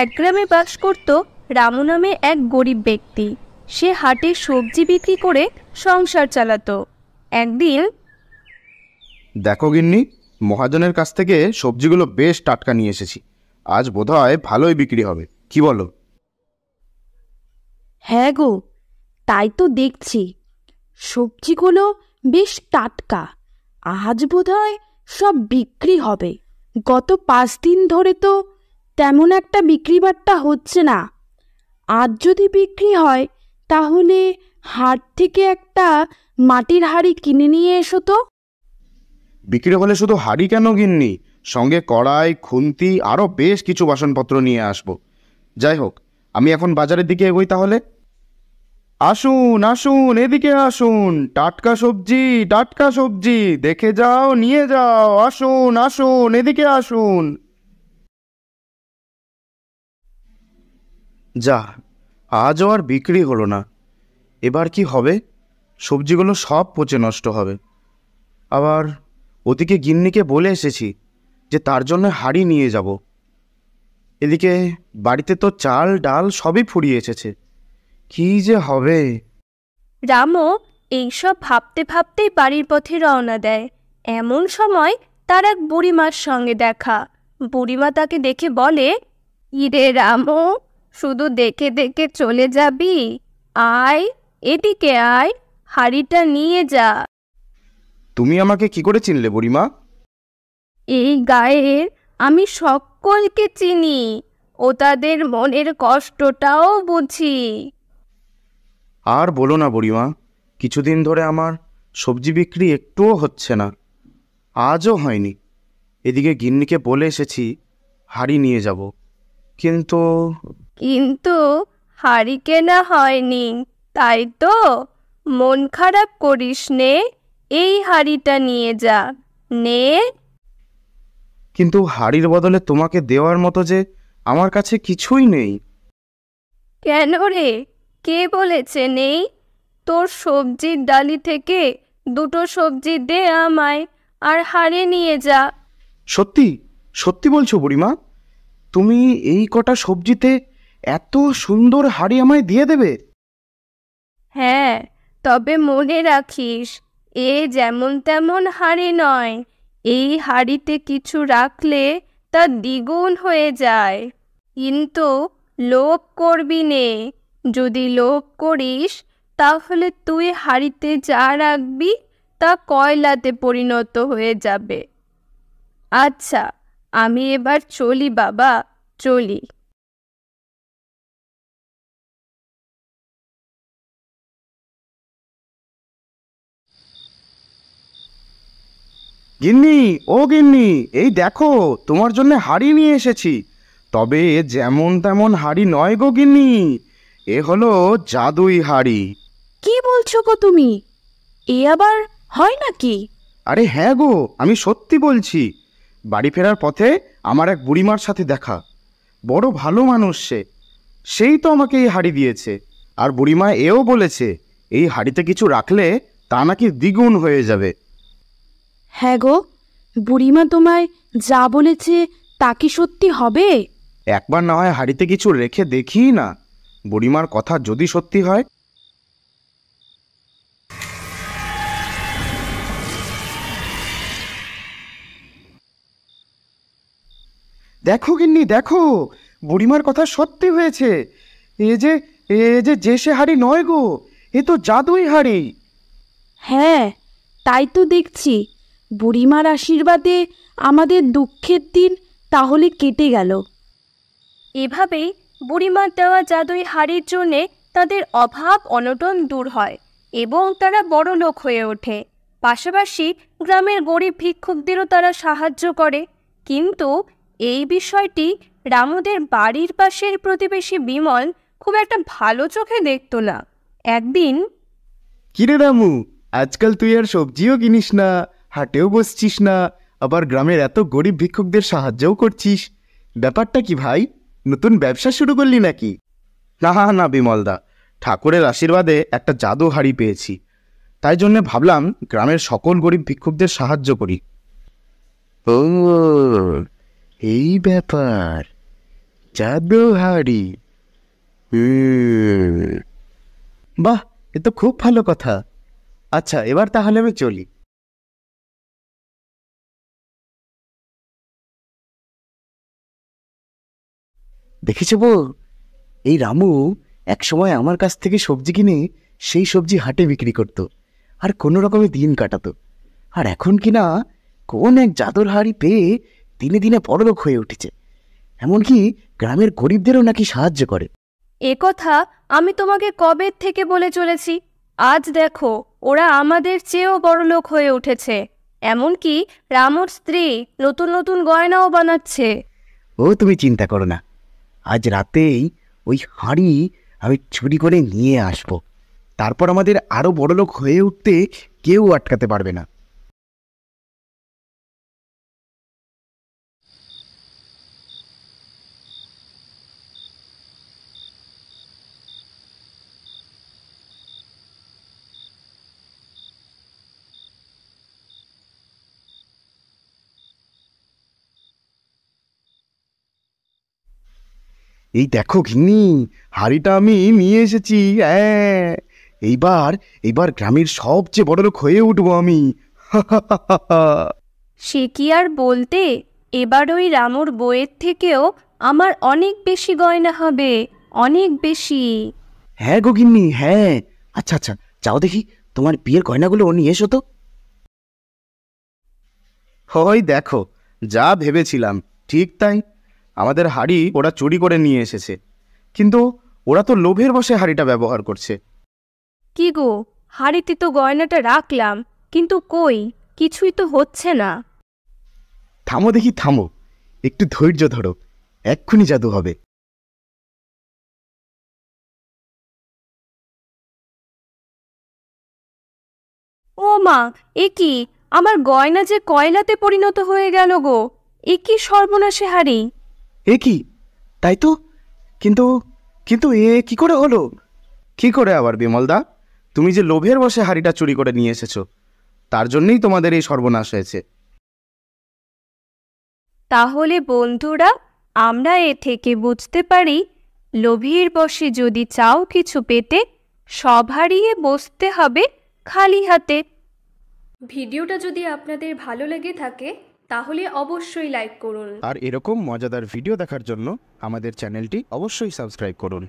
এক গ্রামে বাস করত রামু নামে এক গরিব ব্যক্তি। সে হাটে সবজি বিক্রি করে সংসার চালাতো। একদিন, দেখো গিন্নি, মহাজনের কাছ থেকে সবজিগুলো বেশ টাটকা নিয়ে এসেছি। আজ বোধহয় ভালোই বিক্রি হবে, কি বলো? হ্যাঁ গো, তাই তো দেখছি, সবজিগুলো বেশ টাটকা। আজ বোধহয় সব বিক্রি হবে। গত 5 দিন ধরে তো তেমন একটা বিক্রি বাট্টা হচ্ছে না। আজ যদি বিক্রি হয় তাহলে হাট থেকে একটা মাটির হাঁড়ি কিনে নিয়ে এসো তো। বিক্রি হলে শুধু হাঁড়ি কেন গিন্নি, সঙ্গে কড়াই, খুন্তি, আরও বেশ কিছু বাসনপত্র নিয়ে আসবো। যাই হোক, আমি এখন বাজারের দিকে এগোই তাহলে। আসুন আসুন, এদিকে আসুন, টাটকা সবজি, টাটকা সবজি, দেখে যাও, নিয়ে যাও, আসুন আসুন, এদিকে আসুন। যা, আজও আর বিক্রি হলো না। এবার কি হবে? সবজিগুলো সব পচে নষ্ট হবে। আবার ওদিকে গিন্নিকে বলে এসেছি যে তার জন্য হাঁড়ি নিয়ে যাব। এদিকে বাড়িতে তো চাল ডাল সবই ফুরিয়ে এসেছে। কি যে হবে! রামও এইসব ভাবতে ভাবতেই বাড়ির পথে রওনা দেয়। এমন সময় তার এক বুড়িমার সঙ্গে দেখা। বুড়িমা তাকে দেখে বলে, ইরে রামু, শুধু দেখে দেখে চলে যাবি? আয়, এদিকে আয়, হাঁড়িটা নিয়ে যা। তুমি আমাকে কি করে চিনলে বুড়িমা? এই গায়ের আমি সকলকে চিনি, ও তাদের মনের কষ্টটাও বুঝি। আর বলো না বুড়িমা, কিছুদিন ধরে আমার সবজি বিক্রি একটুও হচ্ছে না। আজও হয়নি। এদিকে গিন্নিকে বলে এসেছি হাঁড়ি নিয়ে যাব, কিন্তু কিন্তু হাঁড়ি কেনা হয়নি, তাই তো? মন খারাপ করিস নে, এই হাঁড়িটা নিয়ে যা, নে। কিন্তু হাঁড়ির বদলে তোমাকে দেওয়ার মতো যে আমার কাছে কিছুই নেই। কেন রে, কে বলেছে নেই? তোর সবজির ডালি থেকে 2টো সবজি দে আমায়, আর হাঁড়ি নিয়ে যা। সত্যি সত্যি বলছো বুড়িমা? তুমি এই কটা সবজিতে এত সুন্দর হাঁড়ি আমায় দিয়ে দেবে? হ্যাঁ, তবে মনে রাখিস, এ যেমন তেমন হাঁড়ি নয়। এই হাঁড়িতে কিছু রাখলে তা দ্বিগুণ হয়ে যায়। কিন্তু লোভ করবি নে। যদি লোভ করিস তাহলে তুই হাঁড়িতে যা রাখবি তা কয়লাতে পরিণত হয়ে যাবে। আচ্ছা, আমি এবার চলি বাবা, চলি। গিন্নি, ও গিন্নি, এই দেখো, তোমার জন্য হাঁড়ি নিয়ে এসেছি। তবে এ যেমন তেমন হাঁড়ি নয় গো গিন্নি, এ হলো জাদুই হাঁড়ি। কি বলছো গো তুমি? এ আবার হয় নাকি? আরে হ্যাঁ গো, আমি সত্যি বলছি। বাড়ি ফেরার পথে আমার এক বুড়িমার সাথে দেখা। বড় ভালো মানুষ সে। সেই তো আমাকে এই হাঁড়ি দিয়েছে। আর বুড়িমা এও বলেছে এই হাঁড়িতে কিছু রাখলে তা নাকি দ্বিগুণ হয়ে যাবে। হ্যাঁ গো, বুড়িমা তোমায় যা বলেছে তা কি সত্যি হবে? একবার না হয় হাঁড়িতে কিছু রেখে দেখি না, বুড়িমার কথা যদি সত্যি হয়। দেখো গিন্নি, দেখো, বুড়িমার কথা সত্যি হয়েছে। এ যে এ যে যে সে হাঁড়ি নয় গো, এ তো জাদুই হাঁড়ি। হ্যাঁ, তাই তো দেখছি। বুড়িমার আশীর্বাদে আমাদের দুঃখের দিন তাহলে কেটে গেল। এভাবেই বুড়িমার দেওয়া জাদুই হাঁড়ির জন্যে তাদের অভাব অনটন দূর হয় এবং তারা বড়লোক হয়ে ওঠে। পাশাপাশি গ্রামের গরিব ভিক্ষুকদেরও তারা সাহায্য করে। কিন্তু এই বিষয়টি রামুদের বাড়ির পাশের প্রতিবেশী বিমল খুব একটা ভালো চোখে দেখত না। একদিন, কিরে রামু, আজকাল তুই আর সবজিও কিনিস না, হাটেও বসছিস না, আবার গ্রামের এত গরিব ভিক্ষুকদের সাহায্যও করছিস। ব্যাপারটা কি ভাই? নতুন ব্যবসা শুরু করলি নাকি? না না বিমলদা, ঠাকুরের আশীর্বাদে একটা জাদু হাঁড়ি পেয়েছি, তাই জন্যে ভাবলাম গ্রামের সকল গরিব ভিক্ষুকদের সাহায্য করি। ও, এই ব্যাপার। জাদু হাড়ি। বাহ, এ তো খুব ভালো কথা। আচ্ছা, এবার তাহলে আমি চলি। দেখেছো বউ, এই রামু এক সময় আমার কাছ থেকে সবজি কিনে সেই সবজি হাটে বিক্রি করত, আর কোনো রকমে দিন কাটাতো। আর এখন কিনা কোন এক জাদুর হাড়ি পেয়ে দিনে দিনে বড়লোক হয়ে উঠেছে, এমনকি গ্রামের গরিবদেরও নাকি সাহায্য করে। এ কথা আমি তোমাকে কবে থেকে বলে চলেছি। আজ দেখো ওরা আমাদের চেয়েও বড়লোক হয়ে উঠেছে, এমনকি রামুর স্ত্রী নতুন নতুন গয়নাও বানাচ্ছে। ও তুমি চিন্তা করো না, আজ রাতেই ওই হাঁড়ি আমি চুরি করে নিয়ে আসব, তারপর আমাদের আরো বড়লোক হয়ে উঠতে কেউ আটকাতে পারবে না। এই দেখো ঘিন্নি, হাঁড়িটা আমি নিয়ে এসেছি। হ্যাঁ, এইবার এইবার গ্রামের সবচেয়ে বড়লোক হয়ে উঠবো আমি। সে কি আর বলতে, এবার ওই রামুর বইয়ের থেকেও আমার অনেক বেশি গয়না হবে, অনেক বেশি। হ্যাঁ গো গিন্নি, হ্যাঁ। আচ্ছা আচ্ছা, যাও দেখি তোমার বিয়ের গয়নাগুলো নিয়ে এসো তো। হয় দেখো, যা ভেবেছিলাম ঠিক তাই, আমাদের হাঁড়ি ওরা চুরি করে নিয়ে এসেছে, কিন্তু ওরা তো লোভের বশে হাঁড়িটা ব্যবহার করছে। কি গো, হাড়িতে তো গয়নাটা রাখলাম, কিন্তু কই, কিছুই তো হচ্ছে না। থামো দেখি, থামো, একটু ধৈর্য ধরো, এক্ষুনি জাদু হবে। ও মা, এ কি, আমার গয়না যে কয়লাতে পরিণত হয়ে গেল গো! এ কি সর্বনাশে হাড়ি! এ কি, তাই তো, কিন্তু কিন্তু এ কি করে হলো? কি করে আবার বিমলদা? তুমি যে লোভের বশে হাঁড়িটা চুরি করে নিয়ে এসেছো, তার জন্যই তোমাদের এই সর্বনাশ হয়েছে। তাহলে বন্ধুরা, আমরা এ থেকে বুঝতে পারি, লোভীর বশে যদি চাও কিছু পেতে, সব হারিয়ে বসতে হবে খালি হাতে। ভিডিওটা যদি আপনাদের ভালো লেগে থাকে তাহলে অবশ্যই লাইক করুন। আর এরকম মজাদার ভিডিও দেখার জন্য আমাদের চ্যানেলটি অবশ্যই সাবস্ক্রাইব করুন।